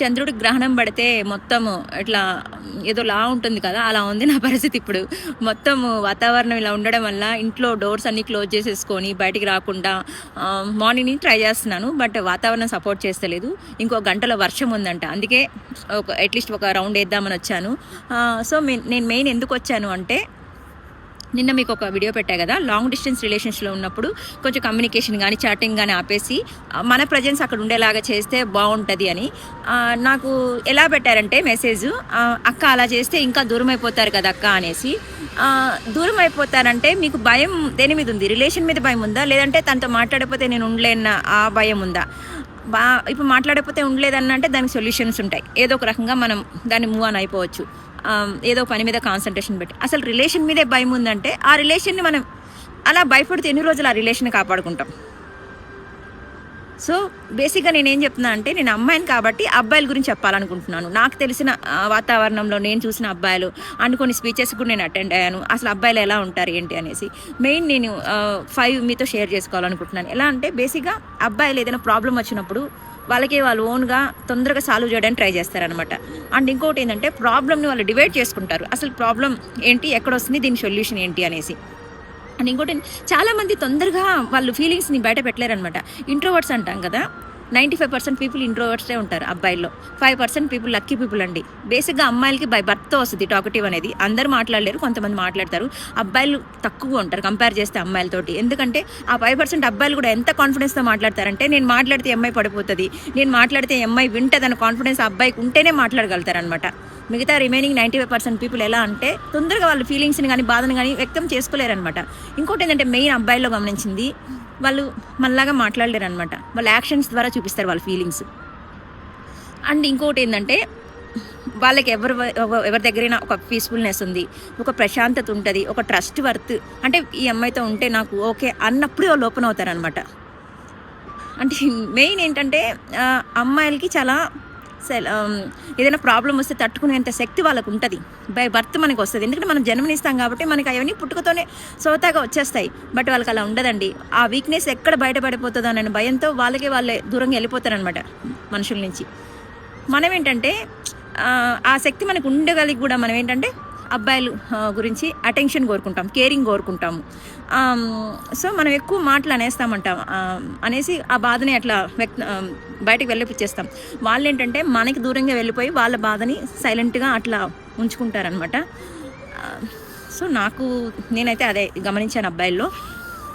చంద్రుడికి గ్రహణం పడితే మొత్తము ఇట్లా ఏదోలా ఉంటుంది కదా, అలా ఉంది నా పరిస్థితి ఇప్పుడు. మొత్తము వాతావరణం ఇలా ఉండడం వల్ల ఇంట్లో డోర్స్ అన్నీ క్లోజ్ చేసేసుకొని బయటికి రాకుండా మార్నింగ్ నుంచి ట్రై చేస్తున్నాను. బట్ వాతావరణం సపోర్ట్ చేస్తలేదు. ఇంకో గంటలో వర్షం ఉందంట, అందుకే అట్లీస్ట్ ఒక రౌండ్ వేద్దామని వచ్చాను. సో నేను మెయిన్ ఎందుకు వచ్చాను అంటే, నిన్న మీకు ఒక వీడియో పెట్టా కదా, లాంగ్ డిస్టెన్స్ రిలేషన్స్లో ఉన్నప్పుడు కొంచెం కమ్యూనికేషన్ కానీ చాటింగ్ కానీ ఆపేసి మన ప్రజెన్స్ అక్కడ ఉండేలాగా చేస్తే బాగుంటుంది అని. నాకు ఎలా పెట్టారంటే మెసేజ్, అక్క అలా చేస్తే ఇంకా దూరం అయిపోతారు కదా అక్క అనేసి. దూరం అయిపోతారంటే మీకు భయం దేని మీద ఉంది? రిలేషన్ మీద భయం ఉందా, లేదంటే తనతో మాట్లాడకపోతే నేను ఉండలేన్న ఆ భయం ఉందా? ఇప్పుడు మాట్లాడకపోతే ఉండలేదన్న అంటే దానికి సొల్యూషన్స్ ఉంటాయి. ఏదో ఒక రకంగా మనం దాన్ని మూవ్ ఆన్ అయిపోవచ్చు. ఏదో పని మీద కాన్సన్ట్రేషన్ పెట్టి. అసలు రిలేషన్ మీదే భయం ఉందంటే ఆ రిలేషన్ని మనం అలా భయపడితే ఎన్ని రోజులు ఆ రిలేషన్ కాపాడుకుంటాం? సో బేసిక్గా నేనేం చెప్తున్నా అంటే, నేను అమ్మాయిని కాబట్టి అబ్బాయిల గురించి చెప్పాలనుకుంటున్నాను. నాకు తెలిసిన వాతావరణంలో నేను చూసిన అబ్బాయిలు కొన్ని స్పీచెస్ కూడా నేను అటెండ్ అయ్యాను. అసలు అబ్బాయిలు ఎలా ఉంటారు ఏంటి అనేసి మెయిన్ నేను 5 మీతో షేర్ చేసుకోవాలనుకుంటున్నాను. ఎలా అంటే, బేసిక్గా అబ్బాయిలు ఏదైనా ప్రాబ్లం వచ్చినప్పుడు వాళ్ళు ఓన్గా తొందరగా సాల్వ్ చేయడానికి ట్రై చేస్తారనమాట. అండ్ ఇంకోటి ఏంటంటే, ప్రాబ్లమ్ని వాళ్ళు డివైడ్ చేసుకుంటారు. అసలు ప్రాబ్లం ఏంటి, ఎక్కడొస్తుంది, దీని సొల్యూషన్ ఏంటి అనేసి. అండ్ ఇంకోటి, చాలామంది తొందరగా వాళ్ళు ఫీలింగ్స్ని బయట పెట్టలేరనమాట. ఇంట్రోవర్ట్స్ అంటాం కదా, 95% పీపుల్ ఇంట్రోవర్ట్సే ఉంటారు అబ్బాయిల్లో. 5% పీపుల్ లక్కీ పీపుల్ అండి. బేసిక్గా అమ్మాయిలకి బై బర్త్తో వస్తుంది టాకటివ్ అనేది. అందరూ మాట్లాడలేరు, కొంతమంది మాట్లాడతారు. అబ్బాయిలు తక్కువగా ఉంటారు కంపేర్ చేస్తే అమ్మాయిలతోటి. ఎందుకంటే ఆ 5% అబ్బాయిలు కూడా ఎంత కాన్ఫిడెన్స్తో మాట్లాడతారంటే, నేను మాట్లాడితే అమ్మాయి పడిపోతుంది, నేను మాట్లాడితే అమ్మాయి వింటది అన్న కాన్ఫిడెన్స్ అబ్బాయికి ఉంటేనే మాట్లాడగలుగుతారనమాట. మిగతా రిమైనింగ్ 95% పీపుల్ ఎలా అంటే, తొందరగా వాళ్ళ ఫీలింగ్స్ని కానీ బాధను కానీ వ్యక్తం చేసుకోలేరనమాట. ఇంకోటి ఏంటంటే, మెయిన్ అబ్బాయిల్లో గమనించింది, వాళ్ళు మనలాగా మాట్లాడలేరు అనమాట. వాళ్ళ యాక్షన్స్ ద్వారా చూపిస్తారు వాళ్ళ ఫీలింగ్స్. అండ్ ఇంకోటి ఏంటంటే, వాళ్ళకి ఎవరి దగ్గరైనా ఒక పీస్ఫుల్నెస్ ఉంది, ఒక ప్రశాంతత ఉంటుంది, ఒక ట్రస్ట్ వర్త్, అంటే ఈ అమ్మాయితో ఉంటే నాకు ఓకే అన్నప్పుడే వాళ్ళు ఓపెన్ అవుతారనమాట. అంటే మెయిన్ ఏంటంటే, అమ్మాయిలకి చాలా ఏదైనా ప్రాబ్లం వస్తే తట్టుకునేంత శక్తి వాళ్ళకు ఉంటుంది. బై బర్త్ మనకు వస్తుంది. ఎందుకంటే మనం జన్మనిస్తాం కాబట్టి మనకి అవన్నీ పుట్టుకతోనే సోతాగా వచ్చేస్తాయి. బట్ వాళ్ళకి అలా ఉండదండి. ఆ వీక్నెస్ ఎక్కడ బయటపడిపోతుందో అనే భయంతో వాళ్ళే దూరంగా వెళ్ళిపోతారనమాట మనుషుల నుంచి. మనం ఏంటంటే, ఆ శక్తి మనకు ఉండగలిగి కూడా మనం ఏంటంటే అబ్బాయిలు గురించి అటెన్షన్ కోరుకుంటాం, కేరింగ్ కోరుకుంటాము. సో మనం ఎక్కువ మాటలు అనేస్తామంటాం, అనేసి ఆ బాధని అట్లా బయటకు వెళ్ళిపిచ్చేస్తాం. వాళ్ళు ఏంటంటే మనకి దూరంగా వెళ్ళిపోయి వాళ్ళ బాధని సైలెంట్గా అట్లా ఉంచుకుంటారనమాట. సో నేనైతే అదే గమనించాను అబ్బాయిల్లో.